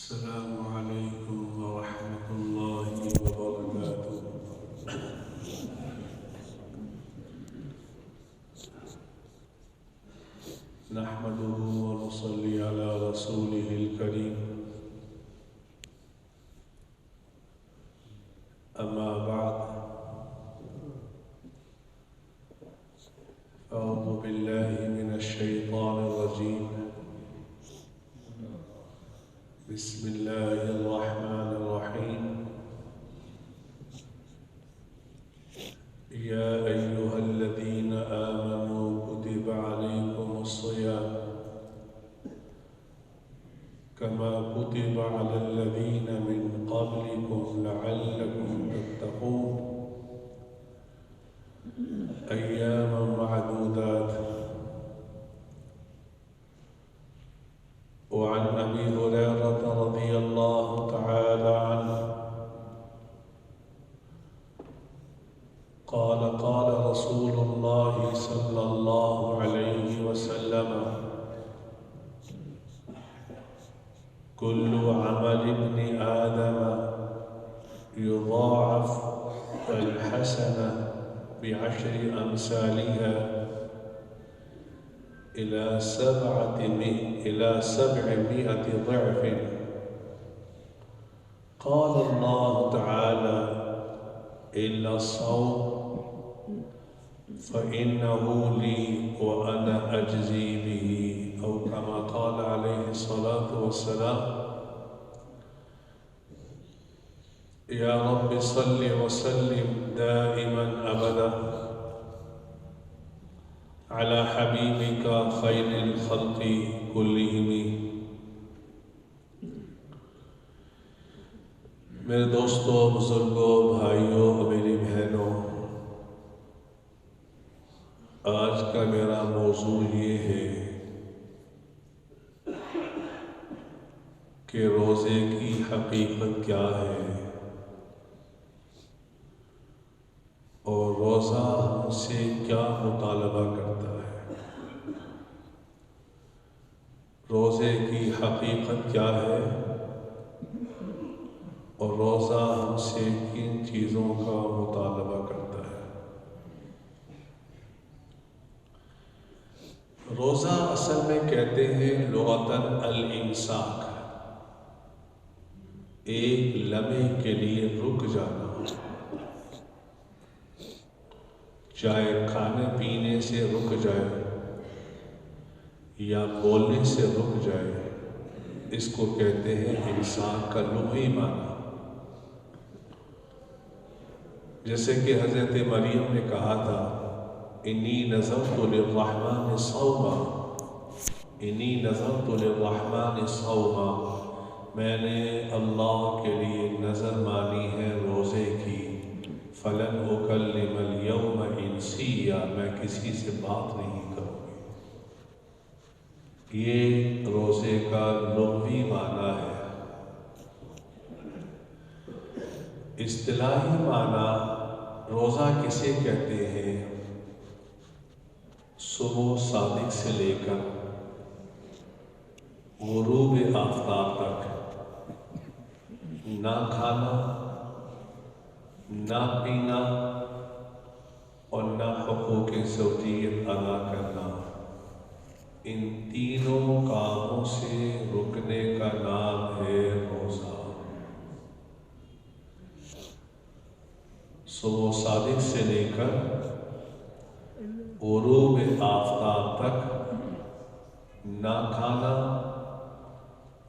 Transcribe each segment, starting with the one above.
السلام عليكم ورحمة الله وبركاته. نحمده ونصلي على رسوله الكريم. أما بعد، أعوذ بالله من الشيطان الرجيم. بسم الله الرحمن الرحيم. يا أيها الذين آمنوا كتب عليكم الصيام كما كتب على الذين من قبلكم لعلكم تتقون أياما معدودات. وعن أبي هريرة رضي الله تعالى عنه قال قال رسول الله صلى الله عليه وسلم: كل عمل ابن آدم يضاعف الحسنة بعشر أمثالها إلى 700 ضعف. قال الله تعالى: إلا الصوم فإنه لي وأنا أجزي به، أو كما قال عليه الصلاة والسلام. يا رب صل وسلم دائما أبدا على حبيبك خير الخلق كلهم. میرے دوستوں، بزرگوں، بھائیوں، میری بہنوں، آج کا میرا موضوع یہ ہے کہ روزے کی حقیقت کیا ہے اور روزہ ہم سے کیا مطالبہ کرتا ہے۔ روزے کی حقیقت کیا ہے اور روزہ ہم سے کن چیزوں کا مطالبہ کرتا ہے۔ روزہ اصل میں کہتے ہیں لغتاً الامساک، ایک لمحے کے لیے رک جانا، چاہے کھانے پینے سے رک جائے یا بولنے سے رک جائے، اس کو کہتے ہیں امساک کا لغوی معنی۔ جیسے کہ حضرت مریم نے کہا تھا: انی نذرت للرحمن صوما، انی نذرت للرحمن صوما، میں نے اللہ کے لیے نظر مانی ہے روزے کی، فلن اکلم اليوم انسیا، میں کسی سے بات نہیں کروں گی۔ یہ روزے کا لغوی معنی ہے۔ اصطلاحی معنی روزہ کسے کہتے ہیں؟ صبح صادق سے لے کر غروب آفتاب تک نہ کھانا، نہ پینا اور نہ حقوق زوجیت ادا کرنا، ان تینوں کاموں سے رکنے کا نام ہے روزہ۔ صبح صادق سے لے کر غروب آفتاب تک نہ کھانا،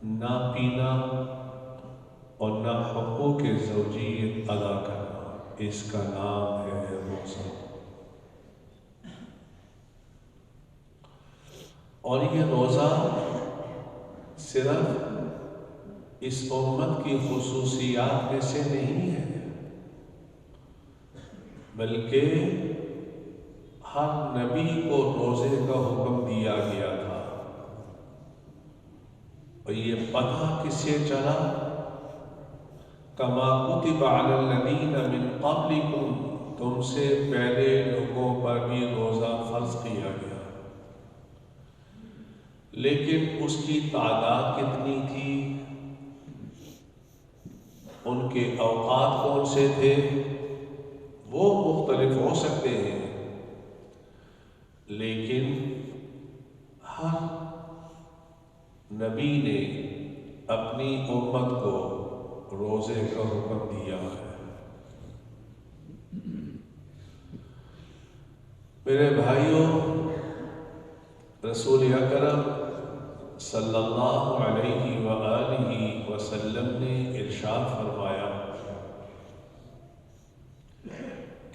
نہ پینا اور نہ حقوق زوجیت ادا کرنا، اس کا نام ہے روزہ۔ اور یہ روزہ صرف اس امت کی خصوصیات میں سے نہیں ہے، بلکہ ہر نبی کو روزے کا حکم دیا گیا تھا۔ اور یہ پتہ کس سے چلا؟ کما کتب علی الذین من قبلکم، تم سے پہلے لوگوں پر بھی روزہ فرض کیا گیا، لیکن اس کی تعداد کتنی تھی؟ ان کے اوقات کون سے تھے وہ مختلف ہو سکتے ہیں، لیکن ہر نبی نے اپنی امت کو روزے کا حکم دیا ہے۔ میرے بھائیوں، رسول اکرم صلی اللہ علیہ وآلہ وسلم نے ارشاد فرمایا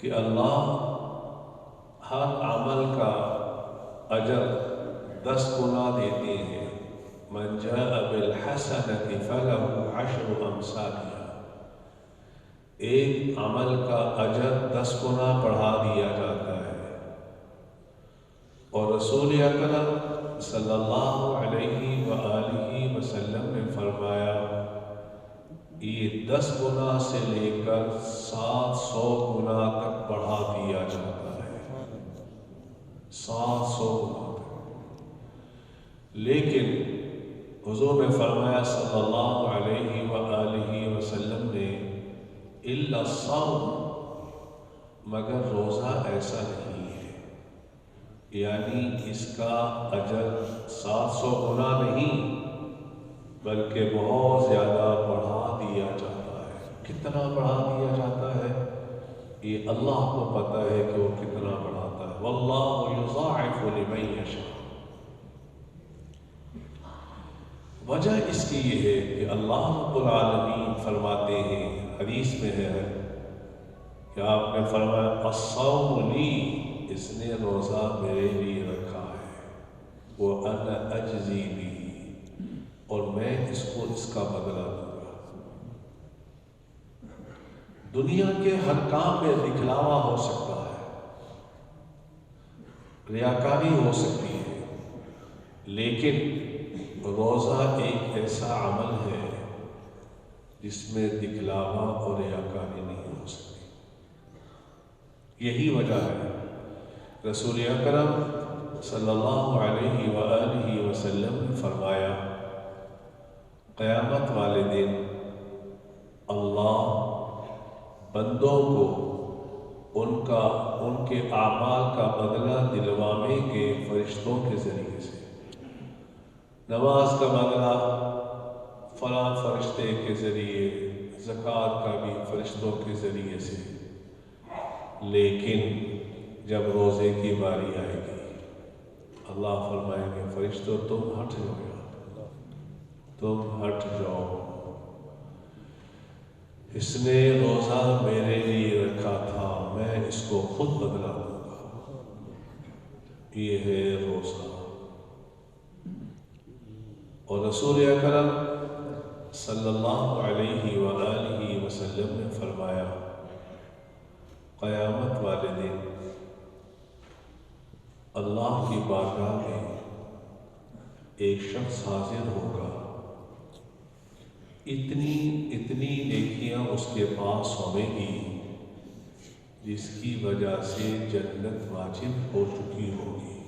کہ اللہ ہر عمل کا اجر 10 گنا دیتے ہیں۔ من جاء بالحسنة فله 10 امثالها، ایک عمل کا اجر 10 گنا بڑھا دیا جاتا ہے۔ اور رسول اکرم صلی اللہ علیہ وآلہ وسلم نے فرمایا یہ 10 گنا سے لے کر 700 گنا تک بڑھا دیا جاتا ہے، 700 گنا تک۔ لیکن حضور نے فرمایا صلی اللہ علیہ وآلہ وسلم نے الا الصوم، مگر روزہ ایسا نہیں ہے، یعنی اس کا اجر 700 گنا نہیں بلکہ بہت زیادہ بڑھا دیا جاتا ہے۔ کتنا بڑھا دیا جاتا ہے یہ اللہ کو پتہ ہے کہ وہ کتنا بڑھاتا ہے۔ واللہ یضاعف لمن یشاء۔ وجہ اس کی یہ ہے کہ اللہ رب العالمین فرماتے ہیں، حدیث میں ہے کہ آپ نے فرمایا الصوم لی، اس نے روزہ میرے لیے رکھا ہے، وَأَنَا أَجْزِي بِهِ، اور میں اس کو اس کا بدلہ دوں گا۔ دنیا کے ہر کام میں دکھلاوا ہو سکتا ہے، ریاکاری ہو سکتی ہے، لیکن روزہ ایک ایسا عمل ہے جس میں دکھلاوا اور ریاکاری نہیں ہو سکتی۔ یہی وجہ ہے رسول اکرم صلی اللہ علیہ وآلہ وسلم نے فرمایا قیامت والے دن اللہ بندوں کو ان کے اعمال کا بدلہ دلوانے کے فرشتوں کے ذریعے سے، نماز کا بدلہ فلاں فرشتے کے ذریعے، زکوٰۃ کا بھی فرشتوں کے ذریعے سے، لیکن جب روزے کی باری آئے گی اللہ فرمائیں گے فرشتوں تم ہٹ جاؤ، تم ہٹ جاؤ، اس نے روزہ میرے لیے رکھا تھا، میں اس کو خود بدلا دوں گا۔ یہ ہے روزہ۔ اور رسول اکرم صلی اللہ علیہ وآلہ وسلم نے فرمایا قیامت والے دن اللہ کی بارگاہ میں ایک شخص حاضر ہوگا، اتنی نیکیاں اس کے پاس ہوں گی جس کی وجہ سے جنت واجب ہو چکی ہوگی،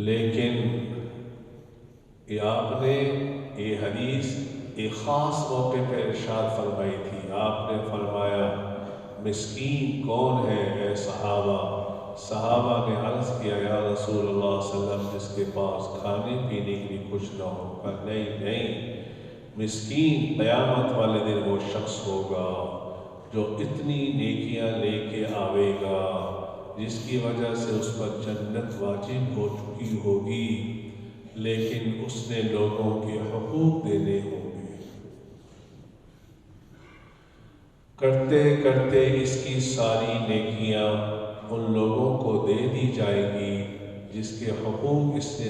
لیکن آپ نے یہ حدیث ایک خاص موقع پہ ارشاد فرمائی تھی۔ آپ نے فرمایا مسکین کون ہے اے صحابہ؟ صحابہ نے عرض کیا یا رسول اللہ صلی اللہ علیہ وسلم جس کے پاس کھانے پینے کے لیے کچھ نہ ہو۔ پر نہیں، مسکین قیامت والے دن وہ شخص ہوگا جو اتنی نیکیاں لے کے آئے گا جس کی وجہ سے اس پر جنت واجب ہو چکی ہوگی، لیکن اس نے لوگوں کے حقوق دینے ہوں گے، کرتے کرتے اس کی ساری نیکیاں ان لوگوں کو دے دی جائے گی جس کے حقوق اس نے